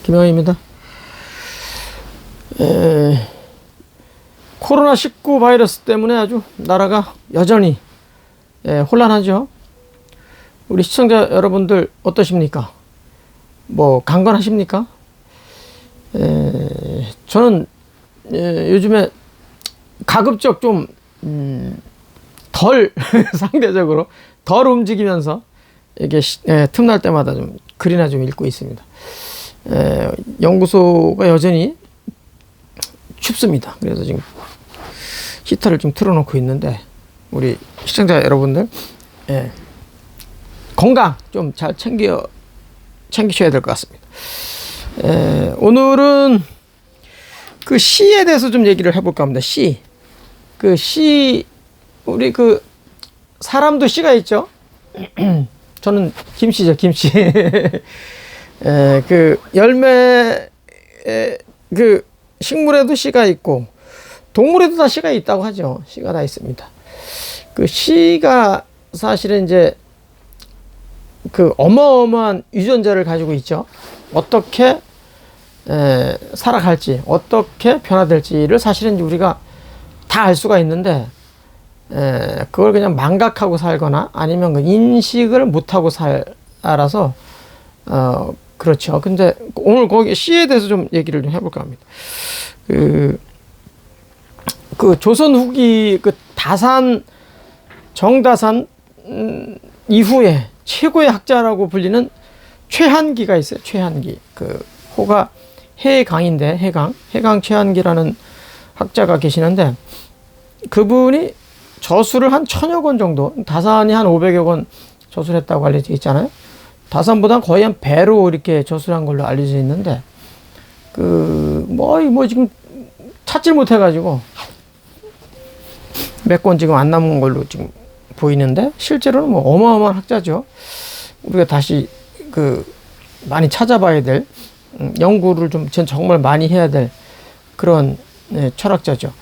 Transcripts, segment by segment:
김영입니다. 코로나19 바이러스 때문에 아주 나라가 여전히 혼란하죠. 우리 시청자 여러분들 어떠십니까? 뭐 강건하십니까? 저는 요즘에 가급적 좀 덜 상대적으로 덜 움직이면서 이게 틈날 때마다 좀 글이나 좀 읽고 있습니다. 연구소가 여전히 춥습니다. 그래서 지금 히터를 좀 틀어놓고 있는데 우리 시청자 여러분들 건강 좀 잘 챙기셔야 될 것 같습니다. 오늘은 그 시에 대해서 좀 얘기를 해볼까 합니다. 시. 그 시, 우리 그 사람도 시가 있죠. 저는 김씨죠, 김씨. 그 열매, 그 식물에도 씨가 있고 동물에도 다 씨가 있다고 하죠. 씨가 다 있습니다. 그 씨가 사실은 이제 그 어마어마한 유전자를 가지고 있죠. 어떻게 살아갈지, 어떻게 변화될지를 사실은 우리가 다 알 수가 있는데, 그걸 그냥 망각하고 살거나 아니면 그 인식을 못하고 살아서, 그렇죠. 근데 오늘 거기 씨에 대해서 좀 얘기를 좀 해볼까 합니다. 그 조선 후기 그 정다산 이후에 최고의 학자라고 불리는 최한기가 있어요. 최한기. 그 호가 해강인데 해강 최한기라는 학자가 계시는데 그분이 저수를 한 1000여 권 정도, 다산이 한 500여 권 저수를 했다고 알려져 있잖아요. 다산보다 거의 한 배로 이렇게 저수를 한 걸로 알려져 있는데 뭐 지금 찾질 못해가지고 몇 권 지금 안 남은 걸로 지금 보이는데 실제로는 뭐 어마어마한 학자죠. 우리가 다시 많이 찾아봐야 될 연구를 좀 정말 많이 해야 될 그런 철학자죠.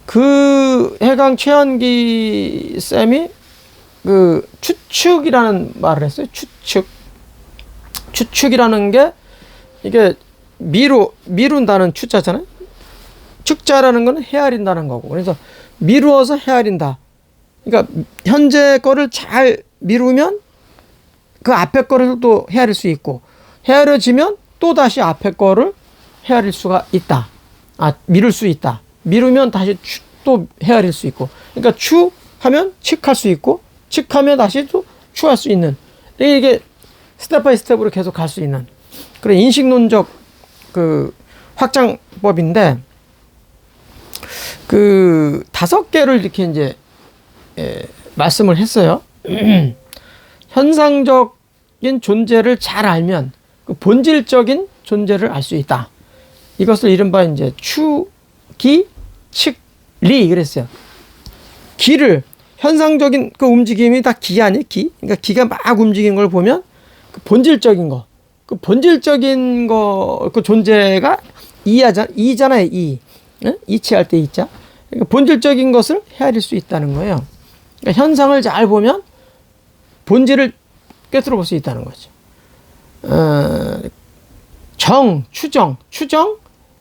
그 해강 최한기 쌤이 그 추측이라는 말을 했어요. 추측이라는 게 이게 미룬다는 추자잖아요. 축자라는 거는 헤아린다는 거고. 그래서 미루어서 헤아린다. 그러니까 현재 거를 잘 미루면 그 앞에 거를 또 헤아릴 수 있고, 헤아려지면 또 다시 앞에 거를 헤아릴 수가 있다. 미룰 수 있다. 미루면 다시 또 헤아릴 수 있고. 그러니까 추하면 칙할 수 있고, 칙하면 다시 또 추할 수 있는. 이게 스텝 바이 스텝으로 계속 갈 수 있는 그런 인식론적 그 확장법인데, 그 5개를 이렇게 이제 말씀을 했어요. 현상적인 존재를 잘 알면 그 본질적인 존재를 알 수 있다. 이것을 이른바 이제 추, 기, 칙, 리 그랬어요. 기를 현상적인 그 움직임이 다 기 아니에요? 기. 그러니까 기가 막 움직이는 걸 보면 그 본질적인 거, 그 존재가 이잖아요. 이치할 때 이자. 그러니까 본질적인 것을 헤아릴 수 있다는 거예요. 그러니까 현상을 잘 보면 본질을 꿰뚫어 볼 수 있다는 거죠. 추정,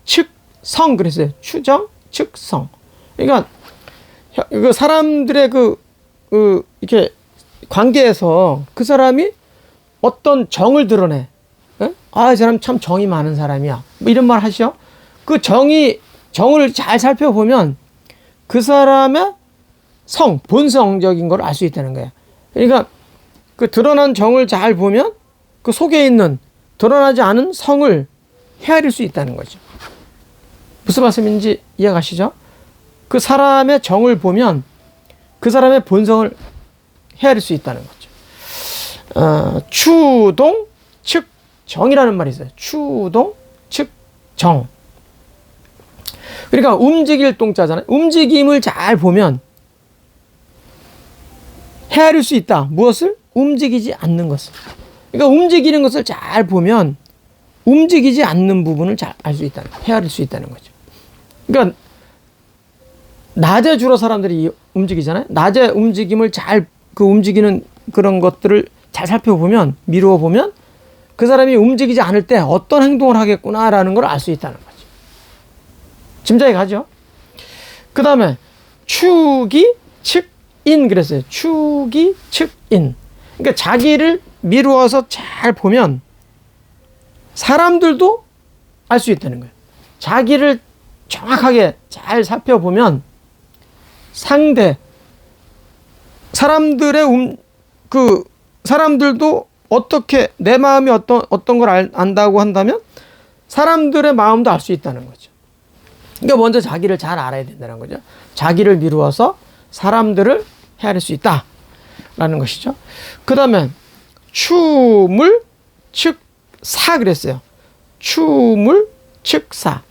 측, 성 그랬어요. 추정, 측, 성. 그러니까 그 사람들의 이렇게 관계에서 그 사람이 어떤 정을 드러내. 이 사람 참 정이 많은 사람이야. 뭐 이런 말 하시죠. 그 정을 잘 살펴보면 그 사람의 본성적인 걸 알 수 있다는 거예요. 그러니까 그 드러난 정을 잘 보면 그 속에 있는 드러나지 않은 성을 헤아릴 수 있다는 거죠. 무슨 말씀인지 이해가시죠? 그 사람의 정을 보면 그 사람의 본성을 헤아릴 수 있다는 거죠. 추동, 측, 정이라는 말이 있어요. 추동, 측, 정. 그러니까 움직일 동자잖아요. 움직임을 잘 보면 헤아릴 수 있다. 무엇을? 움직이지 않는 것을. 그러니까 움직이는 것을 잘 보면 움직이지 않는 부분을 잘 알 수 있다는 거예요. 헤아릴 수 있다는 거죠. 그러니까 낮에 주로 사람들이 움직이잖아요. 낮에 움직임을 움직이는 그런 것들을 잘 살펴보면, 미루어 보면 그 사람이 움직이지 않을 때 어떤 행동을 하겠구나라는 걸 알 수 있다는 거죠. 짐작이 가죠? 그 다음에 축이 측인 그랬어요. 축이 측인. 그러니까 자기를 미루어서 잘 보면 사람들도 알 수 있다는 거예요. 자기를 정확하게 잘 살펴보면 상대 사람들의 그 사람들도 어떻게 내 마음이 어떤 걸 안다고 한다면 사람들의 마음도 알 수 있다는 거죠. 그러니까 먼저 자기를 잘 알아야 된다는 거죠. 자기를 미루어서 사람들을 헤아릴 수 있다라는 것이죠. 그 다음에 추물 측사 그랬어요. 추물 측사.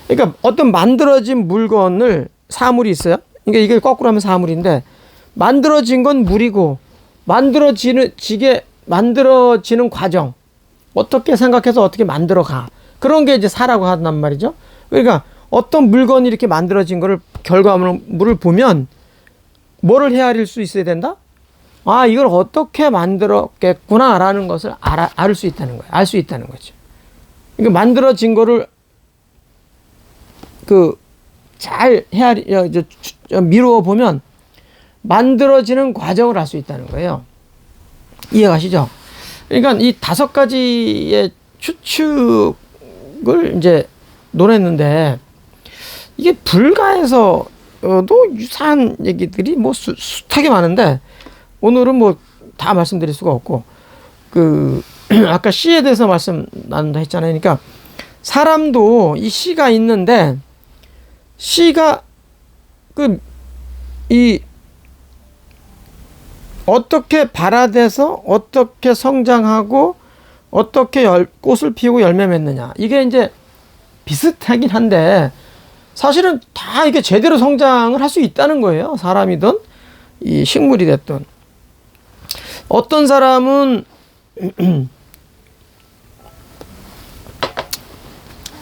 그러니까 어떤 만들어진 물건을 사물이 있어요. 그러니까 이게 거꾸로 하면 사물인데 만들어진 건 물이고 만들어지는 과정 어떻게 생각해서 어떻게 만들어가 그런 게 이제 사라고 한단 말이죠. 그러니까 어떤 물건이 이렇게 만들어진 거를 결과물을 보면 뭐를 헤아릴 수 있어야 된다? 아, 이걸 어떻게 만들었겠구나라는 것을 알 수 있다는 거예요. 알 수 있다는 거죠. 그러니까 만들어진 거를 잘 미루어 보면 만들어지는 과정을 알 수 있다는 거예요. 이해가시죠? 그러니까 이 5가지의 추측을 이제 논했는데 이게 불가에서도 유사한 얘기들이 뭐 숱하게 많은데 오늘은 뭐 다 말씀드릴 수가 없고 아까 시에 대해서 말씀 나눈다 했잖아요. 그러니까 사람도 이 시가 있는데 시가 어떻게 발화돼서 어떻게 성장하고 어떻게 꽃을 피우고 열매 맺느냐 이게 이제 비슷하긴 한데 사실은 다 이게 제대로 성장을 할 수 있다는 거예요. 사람이든 이 식물이 됐든 어떤 사람은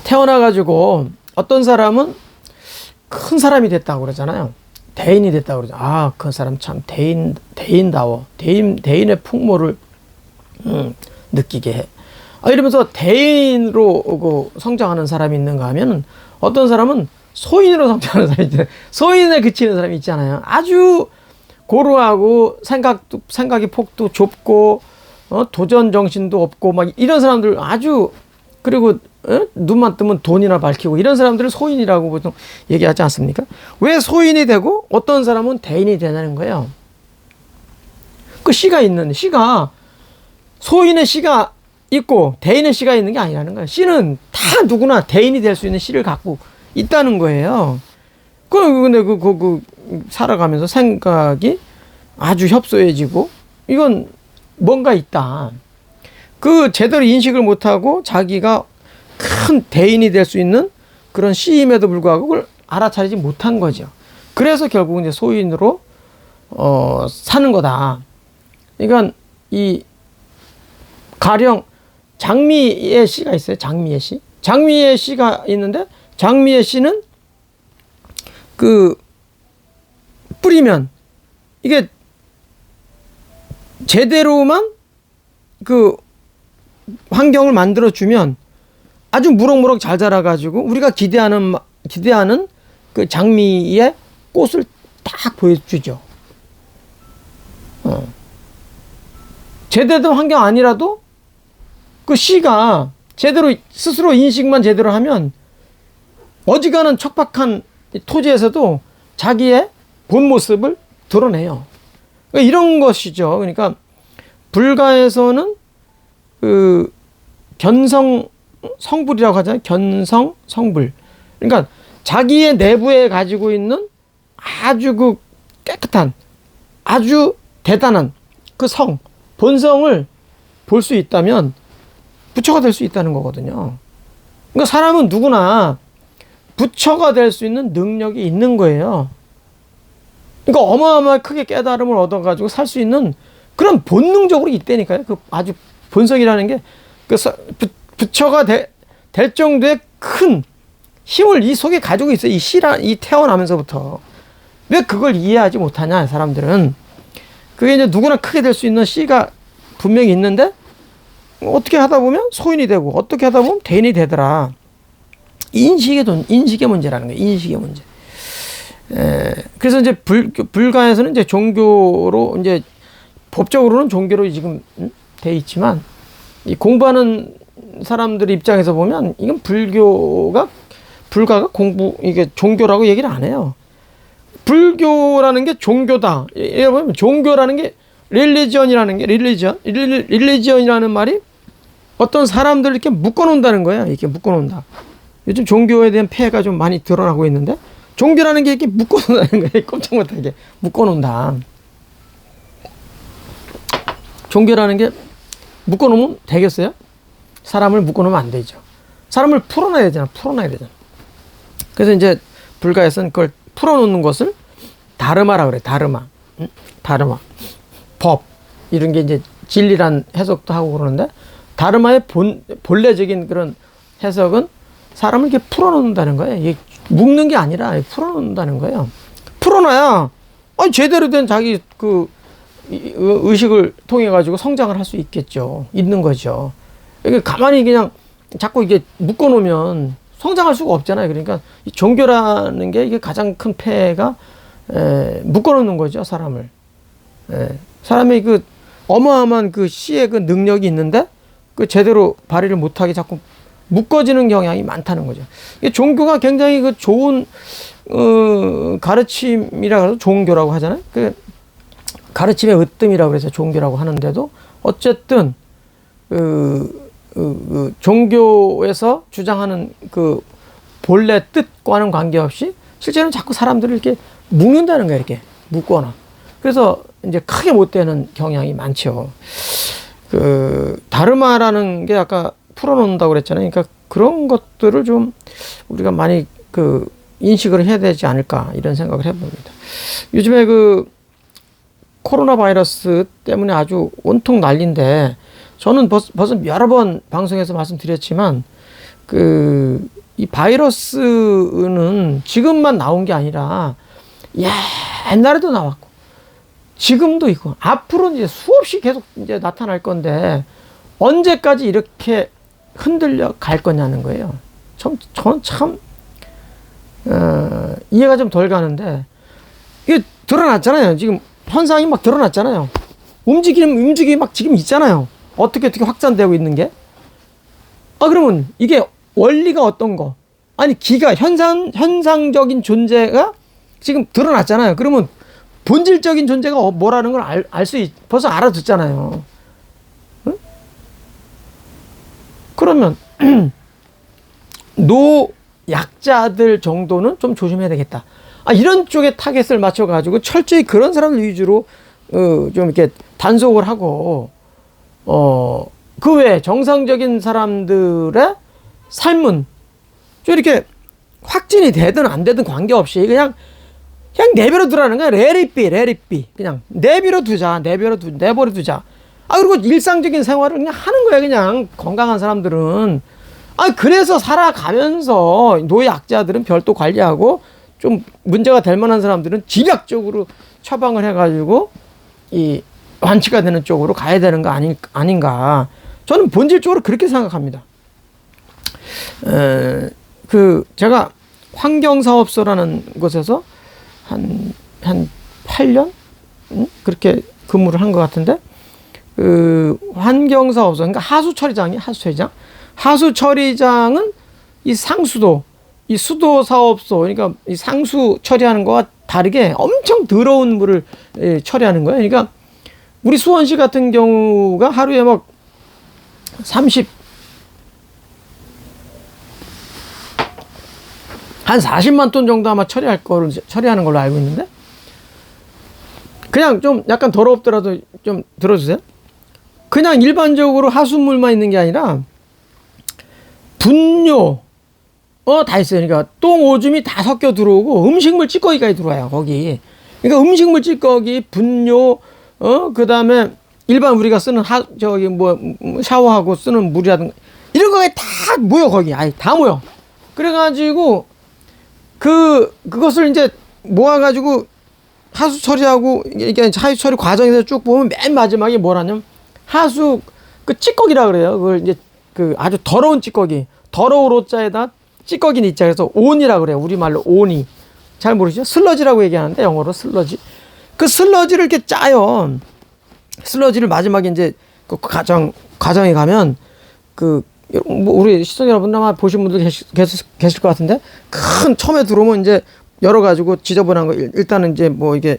태어나가지고 어떤 사람은 큰 사람이 됐다고 그러잖아요. 대인이 됐다고 그러죠. 아, 그 사람 참 대인다워. 대인의 풍모를 느끼게 해. 이러면서 대인으로 성장하는 사람이 있는가 하면 어떤 사람은 소인으로 성장하는 사람이 있잖아요. 소인에 그치는 사람이 있잖아요. 아주 고루하고 생각의 폭도 좁고 도전 정신도 없고 막 이런 사람들 아주 그리고 눈만 뜨면 돈이나 밝히고 이런 사람들을 소인이라고 보통 얘기하지 않습니까? 왜 소인이 되고 어떤 사람은 대인이 되는 거예요? 그 시가 소인의 시가 있고 대인의 시가 있는 게 아니라는 거예요. 시는 다 누구나 대인이 될 수 있는 시를 갖고 있다는 거예요. 근데 살아가면서 생각이 아주 협소해지고 이건 뭔가 있다. 제대로 인식을 못하고 자기가 큰 대인이 될 수 있는 그런 시임에도 불구하고 그걸 알아차리지 못한 거죠. 그래서 결국은 이제 소인으로 사는 거다. 그러니까 가령 장미의 시가 있어요. 장미의 시. 장미의 시가 있는데 장미의 시는 뿌리면 이게 제대로만 환경을 만들어 주면 아주 무럭무럭 잘 자라가지고 우리가 기대하는 그 장미의 꽃을 딱 보여주죠. 제대로 된 환경 아니라도 그 씨가 제대로 스스로 인식만 제대로 하면 어지간한 척박한 토지에서도 자기의 본 모습을 드러내요. 그러니까 이런 것이죠. 그러니까 불가에서는 성불이라고 하잖아요. 성불. 그러니까 자기의 내부에 가지고 있는 아주 깨끗한, 아주 대단한 본성을 볼 수 있다면 부처가 될 수 있다는 거거든요. 그러니까 사람은 누구나 부처가 될 수 있는 능력이 있는 거예요. 그러니까 어마어마하게 크게 깨달음을 얻어가지고 살 수 있는 그런 본능적으로 있다니까요. 아주 본성이라는 게 부처가 될 정도의 큰 힘을 이 속에 가지고 있어요. 이 태어나면서부터. 왜 그걸 이해하지 못하냐, 사람들은. 그게 이제 누구나 크게 될 수 있는 씨가 분명히 있는데, 어떻게 하다 보면 소인이 되고 어떻게 하다 보면 대인이 되더라. 인식의 문제라는 거예요. 인식의 문제. 그래서 이제 불가에서는 이제 종교로 이제 법적으로는 종교로 지금 돼 있지만 이 공부하는 사람들 입장에서 보면 이건 불가가 이게 종교라고 얘기를 안 해요. 불교라는 게 종교다. 여러분 종교라는 게 릴리지언이라는 말이 어떤 사람들을 이렇게 묶어놓는다는 거예요. 이렇게 묶어놓는다. 요즘 종교에 대한 폐해가 좀 많이 드러나고 있는데 종교라는 게 이렇게 묶어놓는다는 거예요. 꼼짝 못하게 묶어놓는다. 종교라는 게 묶어놓으면 되겠어요? 사람을 묶어놓으면 안 되죠. 사람을 풀어놔야 되잖아. 그래서 이제 불가에서는 그걸 풀어놓는 것을 다르마라 그래. 다르마. 법. 이런 게 이제 진리란 해석도 하고 그러는데 다르마의 본래적인 그런 해석은 사람을 이렇게 풀어놓는다는 거예요. 이게 묶는 게 아니라 풀어놓는다는 거예요. 풀어놔야 제대로 된 자기 그 의식을 통해 가지고 성장을 할 수 있는 거죠. 이게 가만히 그냥 자꾸 이게 묶어놓으면 성장할 수가 없잖아요. 그러니까 이 종교라는 게 이게 가장 큰 폐해가 묶어놓는 거죠, 사람을. 사람의 그 어마어마한 그 시의 그 능력이 있는데 그 제대로 발휘를 못하게 자꾸 묶어지는 경향이 많다는 거죠. 이게 종교가 굉장히 그 좋은 가르침이라 그래서 종교라고 하잖아요. 그 가르침의 으뜸이라고 그래서 종교라고 하는데도 어쨌든 종교에서 주장하는 그 본래 뜻과는 관계없이 실제로는 자꾸 사람들을 이렇게 묶는다는 거예요. 이렇게 묶거나. 그래서 이제 크게 못 되는 경향이 많죠. 다르마라는 게 아까 풀어놓는다고 그랬잖아요. 그러니까 그런 것들을 좀 우리가 많이 인식을 해야 되지 않을까 이런 생각을 해봅니다. 요즘에 코로나 바이러스 때문에 아주 온통 난리인데 저는 벌써 여러 번 방송에서 말씀드렸지만 이 바이러스는 지금만 나온 게 아니라 옛날에도 나왔고 지금도 있고 앞으로 이제 수없이 계속 이제 나타날 건데 언제까지 이렇게 흔들려 갈 거냐는 거예요. 저는 참 이해가 좀 덜 가는데 이게 드러났잖아요. 지금 현상이 막 드러났잖아요. 움직임이 막 지금 있잖아요. 어떻게 확산되고 있는 게. 그러면 이게 원리가 어떤 거? 아니 기가 현상적인 존재가 지금 드러났잖아요. 그러면 본질적인 존재가 뭐라는 걸 벌써 알아듣잖아요. 응? 그러면 노약자들 정도는 좀 조심해야 되겠다. 이런 쪽에 타겟을 맞춰가지고 철저히 그런 사람들 위주로 좀 이렇게 단속을 하고 그 외에 정상적인 사람들의 삶은 좀 이렇게 확진이 되든 안 되든 관계없이 그냥 내버려 두라는 거야. 레리비 그냥 내버려 두자. 그리고 일상적인 생활을 그냥 하는 거야. 그냥 건강한 사람들은. 그래서 살아가면서 노약자들은 별도 관리하고 좀 문제가 될 만한 사람들은 집약적으로 처방을 해가지고 이 완치가 되는 쪽으로 가야 되는 거 아닌가. 저는 본질적으로 그렇게 생각합니다. 제가 환경사업소라는 곳에서 한 8년? 그렇게 근무를 한 것 같은데, 환경사업소, 그러니까 하수처리장은 이 수도 사업소, 그러니까 이 상수 처리하는 거와 다르게 엄청 더러운 물을 처리하는 거예요. 그러니까 우리 수원시 같은 경우가 하루에 막 40만 톤 정도 아마 처리하는 걸로 알고 있는데, 그냥 좀 약간 더럽더라도 좀 들어주세요. 그냥 일반적으로 하수물만 있는 게 아니라 분뇨 다 있어요. 그러니까 똥 오줌이 다 섞여 들어오고 음식물 찌꺼기까지 들어와요, 거기. 그러니까 음식물 찌꺼기, 분뇨, 그다음에 일반 우리가 쓰는 샤워하고 쓰는 물이라든가 이런 거에 다 모여, 거기. 다 모여. 그래가지고 그것을 이제 모아가지고 하수 처리하고, 이게 하수 처리 과정에서 쭉 보면 맨 마지막에 뭐라냐면 하수 그 찌꺼기라 그래요. 그걸 이제 그 아주 더러운 찌꺼기, 더러운 로자에다 찌꺼기는 있자. 그래서 온이라 그래요. 우리말로 온이. 잘 모르시죠? 슬러지라고 얘기하는데 영어로 슬러지. 그 슬러지를 이렇게 짜요. 슬러지를 마지막에 이제 그 과정에 가면 뭐 우리 시청자 여러분 아마 보신 분들 계실 것 같은데 큰 처음에 들어오면 이제 열어가지고 지저분한 거 일단은 이제 뭐 이게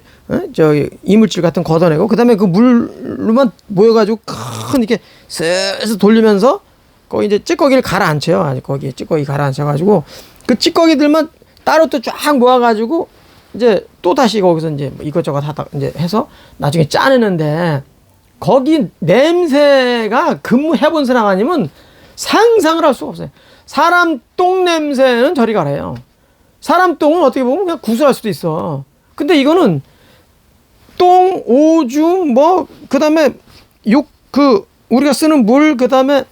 이물질 같은 거 걷어내고 그다음에 그 물로만 모여가지고 큰 이렇게 슬슬 돌리면서 거기 이제 찌꺼기를 가라앉혀요. 아니 거기에 찌꺼기 가라앉혀가지고 그 찌꺼기들만 따로 또 쫙 모아가지고 이제 또 다시 거기서 이제 뭐 이것저것 하다 이제 해서 나중에 짜내는데 거기 냄새가 근무해본 사람 아니면 상상을 할 수가 없어요. 사람 똥 냄새는 저리 가래요. 사람 똥은 어떻게 보면 그냥 구수할 수도 있어. 근데 이거는 똥, 오줌, 뭐, 그 다음에 우리가 쓰는 물, 그 다음에,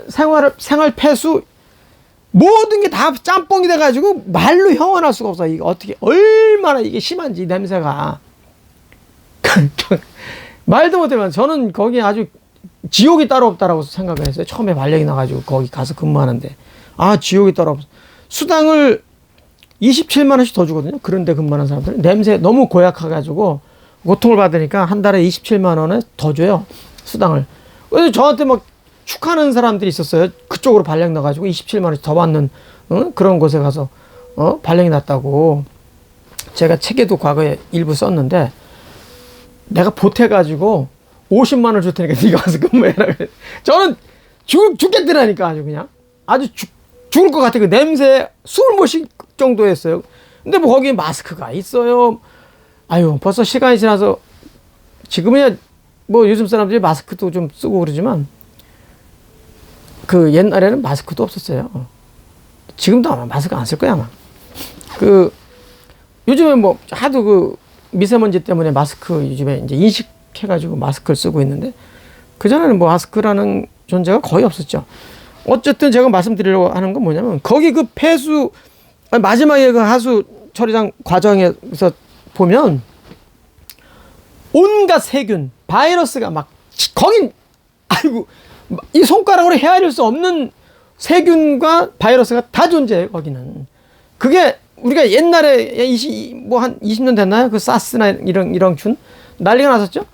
생활 폐수, 모든 게 다 짬뽕이 돼가지고 말로 형언할 수가 없어. 이게 어떻게, 얼마나 이게 심한지, 냄새가. 말도 못해요. 저는 거기 아주 지옥이 따로 없다라고 생각을 했어요. 처음에 발령이 나가지고 거기 가서 근무하는데. 아, 지옥이 따로 없어. 수당을 27만원씩 더 주거든요. 그런데 근무하는 사람들은. 냄새 너무 고약해가지고 고통을 받으니까 한 달에 27만원에 더 줘요. 수당을. 그래서 저한테 막 축하하는 사람들이 있었어요. 그쪽으로 발령 나가지고 27만원씩 더 받는 그런 곳에 가서 발령이 났다고. 제가 책에도 과거에 일부 썼는데 내가 보태가지고 50만원 줄 테니까 네가 와서 근무해라. 저는 죽겠더라니까 아주 그냥. 아주 죽을 것 같아. 그 냄새 숨을 못 쉴 정도였어요. 근데 뭐 거기에 마스크가 있어요. 아유, 벌써 시간이 지나서 지금은 뭐 요즘 사람들이 마스크도 좀 쓰고 그러지만 그 옛날에는 마스크도 없었어요. 지금도 아마 마스크 안 쓸 거야, 아마. 요즘에 뭐 하도 그 미세먼지 때문에 마스크 요즘에 이제 인식해가지고 마스크를 쓰고 있는데 그전에는 뭐 마스크라는 존재가 거의 없었죠. 어쨌든 제가 말씀드리려고 하는 건 뭐냐면 거기 그 폐수 마지막에 그 하수 처리장 과정에서 보면 온갖 세균, 바이러스가 막 거긴 아이고 이 손가락으로 헤아릴 수 없는 세균과 바이러스가 다 존재해요. 거기는. 그게 우리가 옛날에 한 20년 됐나요? 그 사스나 이런 균 난리가 났었죠.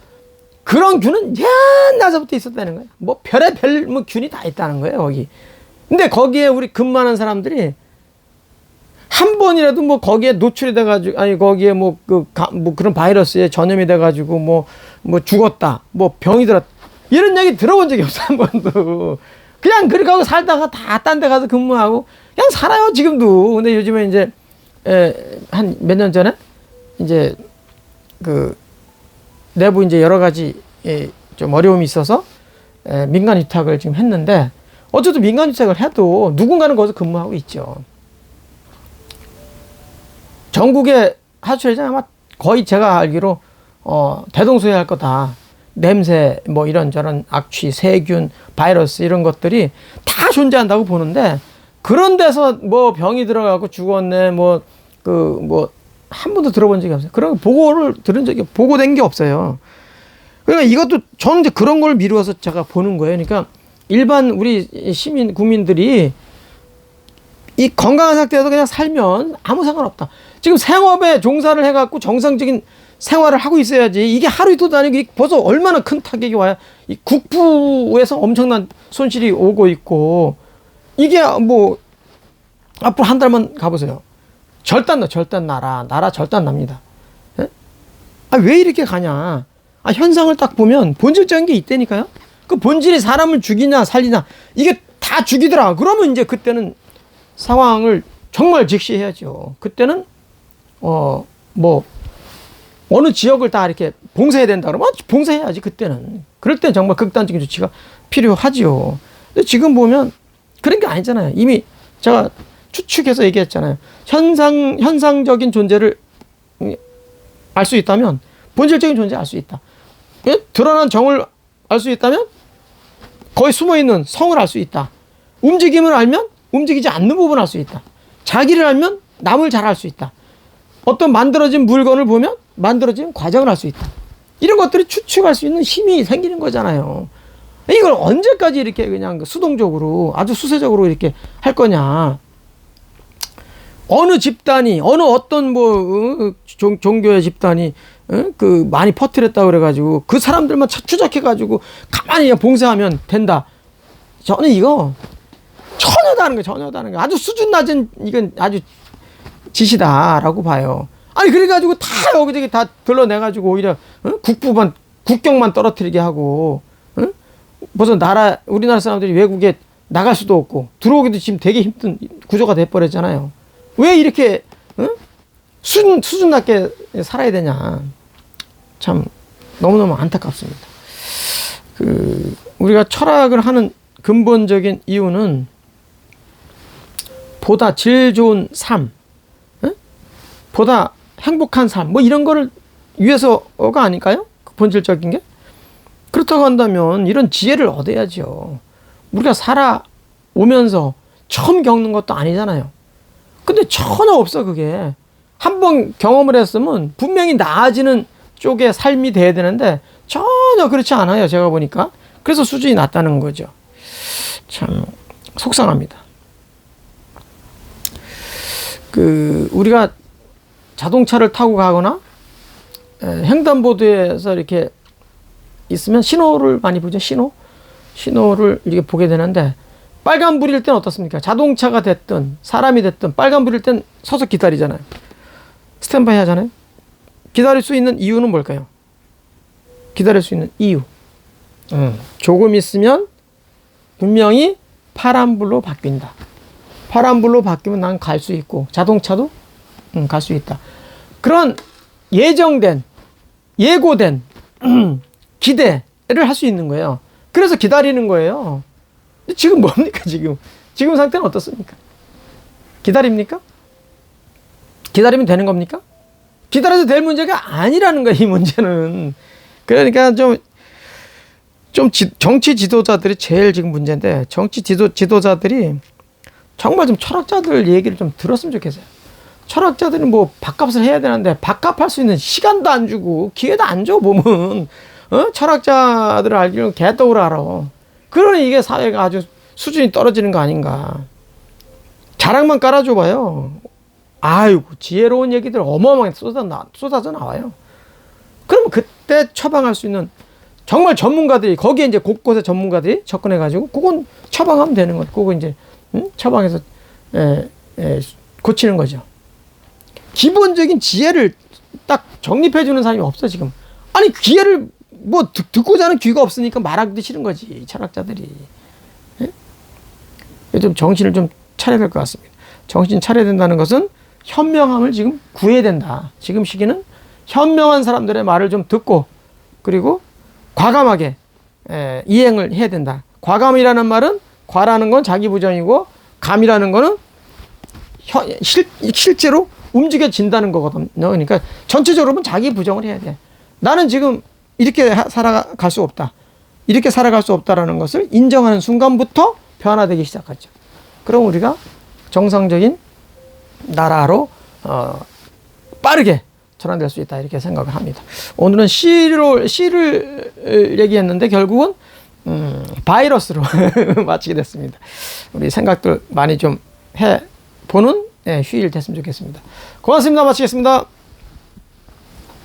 그런 균은 옛날서부터 있었다는 거예요. 뭐 별의별 뭐 균이 다 있다는 거예요, 거기. 근데 거기에 우리 근무하는 사람들이 한 번이라도 뭐 거기에 노출이 돼가지고, 아니, 거기에 뭐 그런 바이러스에 전염이 돼가지고 뭐 죽었다, 뭐 병이 들었다. 이런 얘기 들어본 적이 없어, 한 번도. 그냥 그렇게 하고 살다가 다 딴 데 가서 근무하고 그냥 살아요, 지금도. 근데 요즘에 이제, 한 몇 년 전에 이제 내부 이제 여러 가지 좀 어려움이 있어서 민간 위탁을 지금 했는데 어쨌든 민간 위탁을 해도 누군가는 거기서 근무하고 있죠. 전국의 하수처리장 아마 거의 제가 알기로 대동소이할 거다. 냄새 뭐 이런저런 악취, 세균, 바이러스 이런 것들이 다 존재한다고 보는데 그런 데서 뭐 병이 들어가고 죽었네 한 번도 들어본 적이 없어요. 그런 보고를 들은 적이 보고된 게 없어요. 그러니까 이것도 저는 이제 그런 걸 미루어서 제가 보는 거예요. 그러니까 일반 우리 시민 국민들이 이 건강한 상태에서 그냥 살면 아무 상관없다. 지금 생업에 종사를 해갖고 정상적인 생활을 하고 있어야지. 이게 하루 이틀도 아니고 벌써 얼마나 큰 타격이 와요. 이 국부에서 엄청난 손실이 오고 있고 이게 뭐 앞으로 한 달만 가보세요. 절단 나라 절단 납니다. 예? 왜 이렇게 가냐? 현상을 딱 보면 본질적인 게 있다니까요. 그 본질이 사람을 죽이냐 살리냐 이게 다 죽이더라. 그러면 이제 그때는 상황을 정말 직시해야죠. 그때는 어느 지역을 다 이렇게 봉쇄해야 된다 그러면 봉쇄해야지. 그때는 그럴 땐 정말 극단적인 조치가 필요하지요. 근데 지금 보면 그런 게 아니잖아요. 이미 제가 추측해서 얘기했잖아요. 현상적인 존재를 알 수 있다면 본질적인 존재 알 수 있다. 드러난 정을 알 수 있다면 거기 숨어있는 성을 알 수 있다. 움직임을 알면 움직이지 않는 부분을 알 수 있다. 자기를 알면 남을 잘 알 수 있다. 어떤 만들어진 물건을 보면 만들어진 과정을 알 수 있다. 이런 것들이 추측할 수 있는 힘이 생기는 거잖아요. 이걸 언제까지 이렇게 그냥 수동적으로 아주 수세적으로 이렇게 할 거냐. 어느 집단이 어느 어떤 뭐 종교의 집단이 그 많이 퍼뜨렸다 그래가지고 그 사람들만 추적해가지고 가만히 그냥 봉쇄하면 된다. 저는 이거 전혀 다른 거예요. 전혀 다른 거. 아주 수준 낮은 이건 아주 짓이다라고 봐요. 아니 그래가지고 다 여기저기 다 들러내가지고 오히려 국경만 떨어뜨리게 하고 벌써 우리나라 사람들이 외국에 나갈 수도 없고 들어오기도 지금 되게 힘든 구조가 돼버렸잖아요. 왜 이렇게 수준 낮게 살아야 되냐. 참 너무너무 안타깝습니다. 우리가 철학을 하는 근본적인 이유는 보다 질 좋은 삶, 보다 행복한 삶, 뭐 이런 거를 위해서가 아닐까요? 본질적인 게. 그렇다고 한다면 이런 지혜를 얻어야죠. 우리가 살아오면서 처음 겪는 것도 아니잖아요. 근데 전혀 없어 그게. 한번 경험을 했으면 분명히 나아지는 쪽의 삶이 돼야 되는데 전혀 그렇지 않아요. 제가 보니까. 그래서 수준이 낮다는 거죠. 참 속상합니다. 우리가 자동차를 타고 가거나 횡단보도에서 이렇게 있으면 신호를 많이 보죠. 신호를 이렇게 보게 되는데 빨간불일 땐 어떻습니까? 자동차가 됐든 사람이 됐든 빨간불일 땐 서서 기다리잖아요. 스탠바이 하잖아요. 기다릴 수 있는 이유는 뭘까요? 기다릴 수 있는 이유. 조금 있으면 분명히 파란불로 바뀐다. 파란불로 바뀌면 난 갈 수 있고 자동차도 갈 수 있다. 그런 예정된 예고된 기대를 할 수 있는 거예요. 그래서 기다리는 거예요. 지금 뭡니까 지금 상태는 어떻습니까? 기다립니까? 기다리면 되는 겁니까? 기다려도 될 문제가 아니라는 거예요. 이 문제는. 그러니까 좀 정치 지도자들이 제일 지금 문제인데 정치 지도자들이 정말 좀 철학자들 얘기를 좀 들었으면 좋겠어요. 철학자들은 뭐 밥값을 해야 되는데 밥값할 수 있는 시간도 안 주고 기회도 안 줘 보면 철학자들을 알기로는 개떡으로 알아. 그러니 이게 사회가 아주 수준이 떨어지는 거 아닌가. 자랑만 깔아줘 봐요. 아이고 지혜로운 얘기들 어마어마하게 쏟아져 나와요. 그럼 그때 처방할 수 있는 정말 전문가들이 거기에 이제 곳곳에 전문가들이 접근해가지고 그건 처방하면 되는 거예요. 그거 이제 처방해서 고치는 거죠. 기본적인 지혜를 딱 정립해주는 사람이 없어 지금. 아니 기회를 뭐 듣고자 하는 귀가 없으니까 말하기도 싫은 거지 철학자들이. 좀 정신을 좀 차려야 될 것 같습니다. 정신 차려야 된다는 것은 현명함을 지금 구해야 된다. 지금 시기는 현명한 사람들의 말을 좀 듣고 그리고 과감하게 이행을 해야 된다. 과감이라는 말은 과라는 건 자기 부정이고 감이라는 거는 실제로 움직여진다는 거거든요. 그러니까 전체적으로 보면 자기 부정을 해야 돼. 나는 지금 이렇게 살아갈 수 없다. 이렇게 살아갈 수 없다라는 것을 인정하는 순간부터 변화되기 시작하죠. 그럼 우리가 정상적인 나라로 빠르게 전환될 수 있다 이렇게 생각을 합니다. 오늘은 시를 얘기했는데 결국은 바이러스로 마치게 됐습니다. 우리 생각들 많이 좀 해보는 휴일 됐으면 좋겠습니다. 고맙습니다. 마치겠습니다.